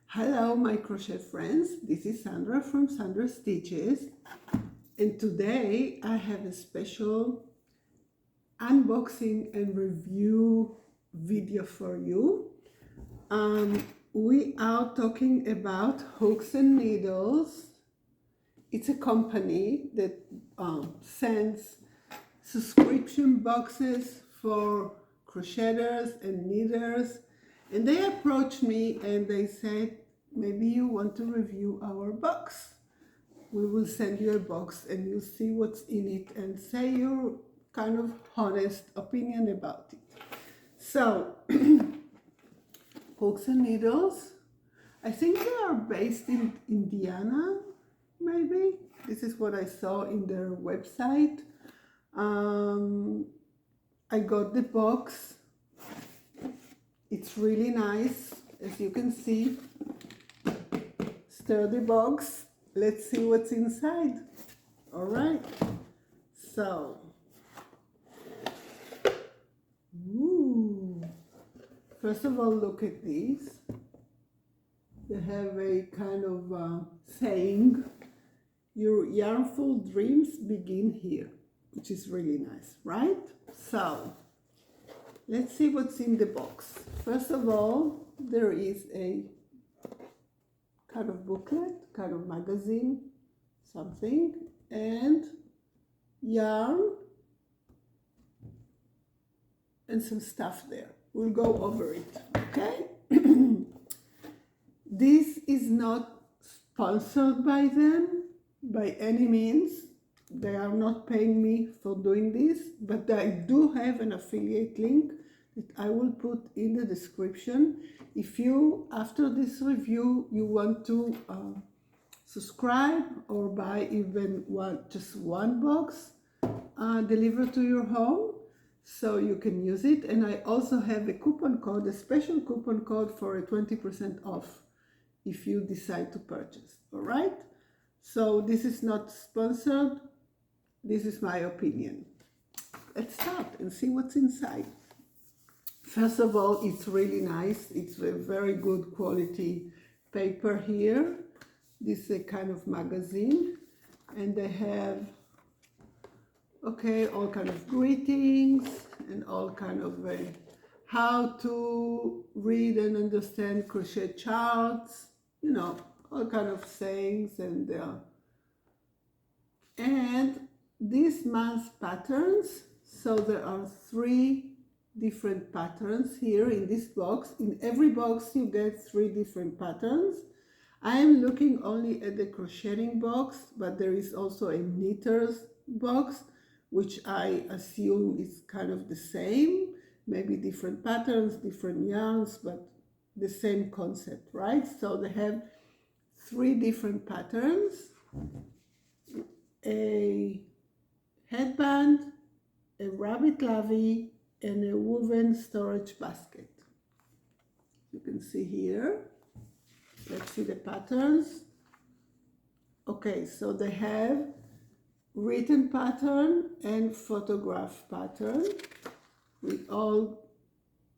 Hello my crochet friends, this is Sandra from SandraStitches, and today I have a special unboxing and review video for you. We are talking about Hooks and Needles. It's a company that sends subscription boxes for crocheters and knitters, and they approached me and they said, maybe you want to review our box. We will send you a box and you see what's in it and say your kind of honest opinion about it. So Hooks and Needles, I think they are based in Indiana, maybe. This is what I saw in their website. I got the box. It's really nice, as you can see. Sturdy box. Let's see what's inside. All right. So, first of all, look at these. They have a kind of saying, your yarnful dreams begin here, which is really nice, right? So, let's see what's in the box. First of all, there is a kind of booklet, kind of magazine, something, and yarn, and some stuff there. We'll go over it, okay? This is not sponsored by them by any means. They are not paying me for doing this, but I do have an affiliate link that I will put in the description. If you, after this review, you want to subscribe or buy even just one box delivered to your home, so you can use it. And I also have a coupon code, a special coupon code for a 20% off if you decide to purchase, all right? So this is not sponsored. This is my opinion. Let's start and see what's inside. First of all, it's really nice. It's a very good quality paper here. This is a kind of magazine, and they have, okay, all kind of greetings and all kind of how to read and understand crochet charts, you know, all kind of sayings, and this month's patterns. So there are 3 different patterns here in this box. In every box you get 3 different patterns. I am looking only at the crocheting box, but there is also a knitter's box, which I assume is kind of the same, maybe different patterns, different yarns, but the same concept, right? So they have 3 different patterns: a headband, a rabbit lavy, and a woven storage basket. You can see here. Let's see the patterns. Okay, so they have written pattern and photograph pattern with all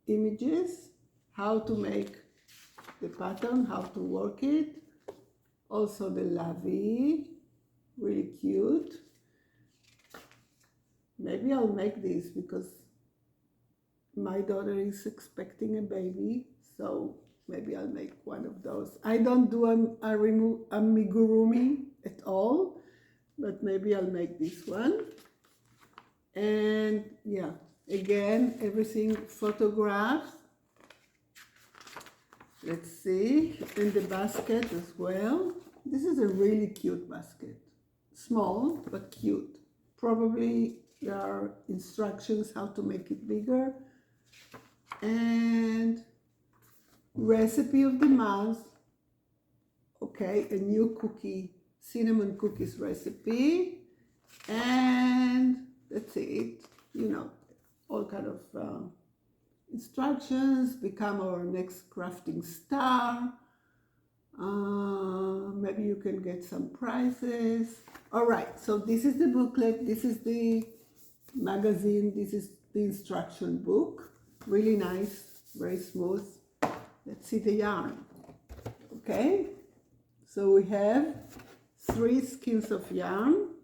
images, how to make the pattern, how to work it. Also the lavy, really cute. Maybe I'll make this because my daughter is expecting a baby, so maybe I'll make one of those. I don't do amigurumi at all, but maybe I'll make this one. And yeah, again, everything photographed. Let's see, and the basket as well. This is a really cute basket. Small, but cute. Probably there are instructions how to make it bigger. And recipe of the month. Okay, a new cookie, cinnamon cookies recipe. And that's it. You know, all kind of instructions. Become our next crafting star. Maybe you can get some prizes. All right, so this is the booklet. This is the magazine. This is the instruction book. Really nice, very smooth. Let's see the yarn. Okay, so we have 3 skeins of yarn.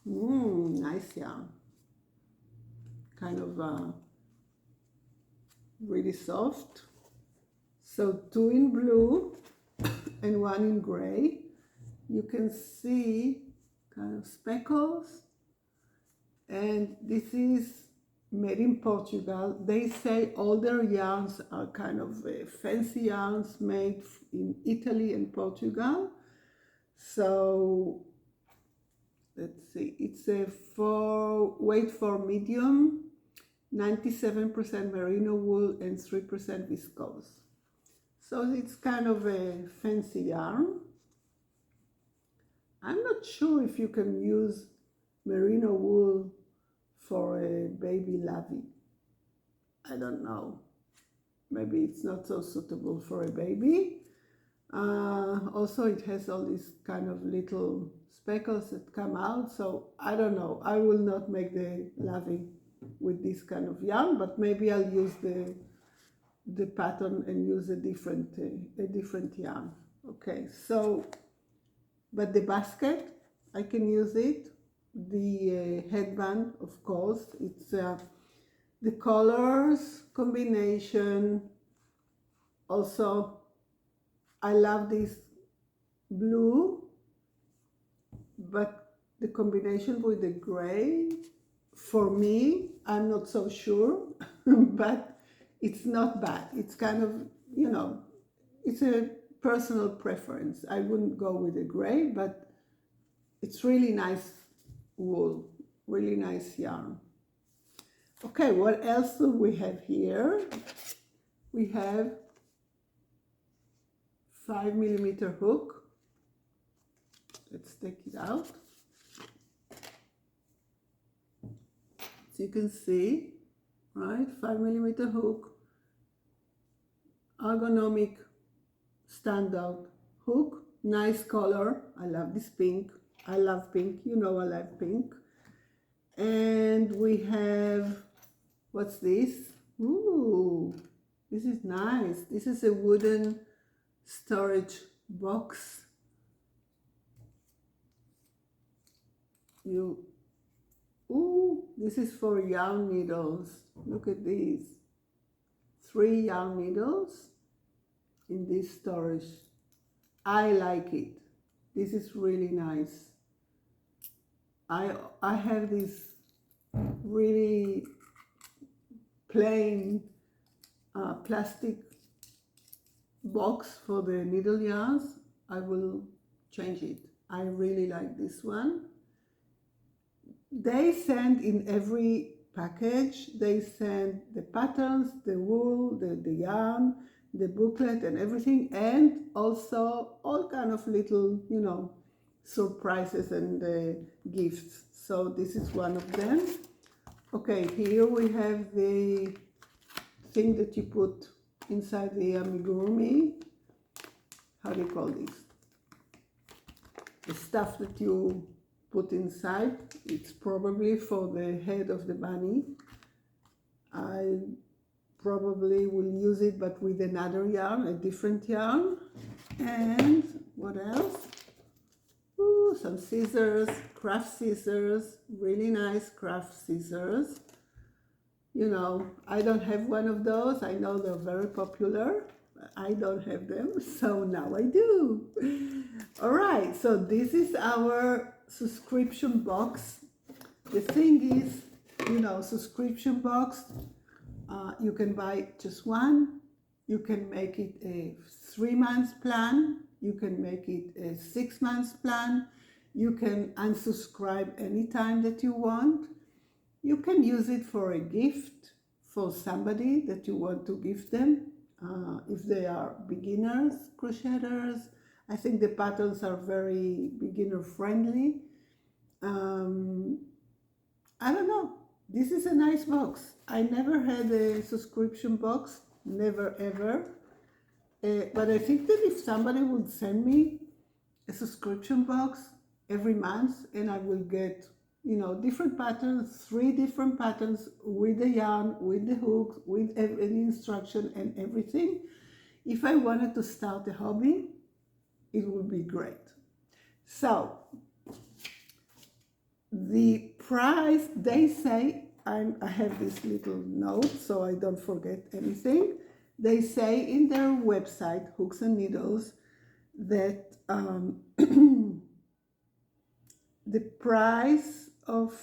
Nice yarn, kind of really soft. So 2 in blue and 1 in gray. You can see kind of speckles, and this is made in Portugal. They say all their yarns are kind of fancy yarns made in Italy and Portugal. So let's see, it's a weight for medium, 97% merino wool and 3% viscose. So it's kind of a fancy yarn. I'm not sure if you can use merino wool for a baby lavy. I don't know. Maybe it's not so suitable for a baby. Also, it has all these kind of little speckles that come out. So I don't know. I will not make the lavy with this kind of yarn, but maybe I'll use the pattern and use a different yarn. Okay, so, but the basket, I can use it. The headband, of course, it's the colors combination. Also, I love this blue, but the combination with the gray, for me, I'm not so sure, but it's not bad. It's kind of, you know, it's a personal preference. I wouldn't go with the gray, but it's really nice wool, really nice yarn. Okay, what else do we have here? We have 5mm hook. Let's take it out. So you can see, right, 5mm hook, ergonomic standout hook, nice color. I love this pink. I love pink, you know I love pink. And we have, what's this? Ooh, this is nice. This is a wooden storage box. Ooh, this is for yarn needles. Look at these. 3 yarn needles in this storage. I like it. This is really nice. I have this really plain plastic box for the needle yarns. I will change it. I really like this one. They send in every package, they send the patterns, the wool, the yarn, the booklet and everything, and also all kind of little, you know, surprises and gifts. So this is one of them. Okay, here we have the thing that you put inside the amigurumi. How do you call this? The stuff that you put inside. It's probably for the head of the bunny. I probably will use it, but with another yarn, a different yarn. And what else? Ooh, some scissors, craft scissors, really nice craft scissors. You know, I don't have one of those. I know they're very popular. I don't have them, so now I do. All right, so this is our subscription box. The thing is, you know, subscription box, you can buy just one. You can make it a 3-month plan. You can make it a 6-month plan. You can unsubscribe anytime that you want. You can use it for a gift for somebody that you want to give them. If they are beginners, crocheters, I think the patterns are very beginner friendly. I don't know. This is a nice box. I never had a subscription box, never ever. But I think that if somebody would send me a subscription box every month and I will get, you know, different patterns, 3 different patterns with the yarn, with the hooks, with any instruction and everything. If I wanted to start a hobby, it would be great. So the price, they say, I have this little note so I don't forget anything. They say in their website, Hooks and Needles, that the price of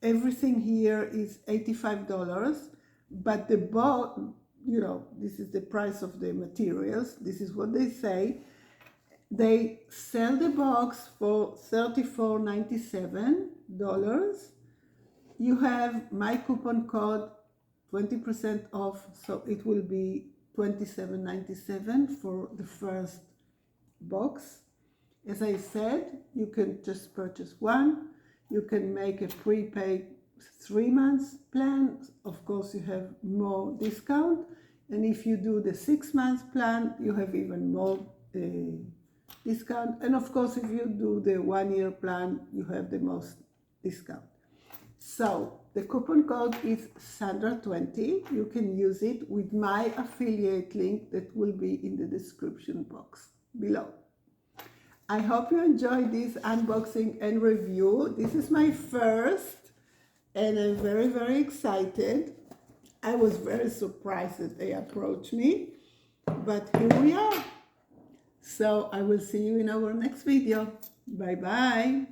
everything here is $85, but the box, you know, this is the price of the materials. This is what they say. They sell the box for $34.97. You have my coupon code, 20% off, so it will be $27.97 for the first box. As I said, you can just purchase one. You can make a prepaid 3 months plan. Of course, you have more discount. And if you do the 6 months plan, you have even more discount. And of course, if you do the 1 year plan, you have the most discount. So the coupon code is Sandra20. You can use it with my affiliate link that will be in the description box below. I hope you enjoyed this unboxing and review. This is my first, and I'm very, very excited. I was very surprised that they approached me, but here we are. So I will see you in our next video. Bye-bye.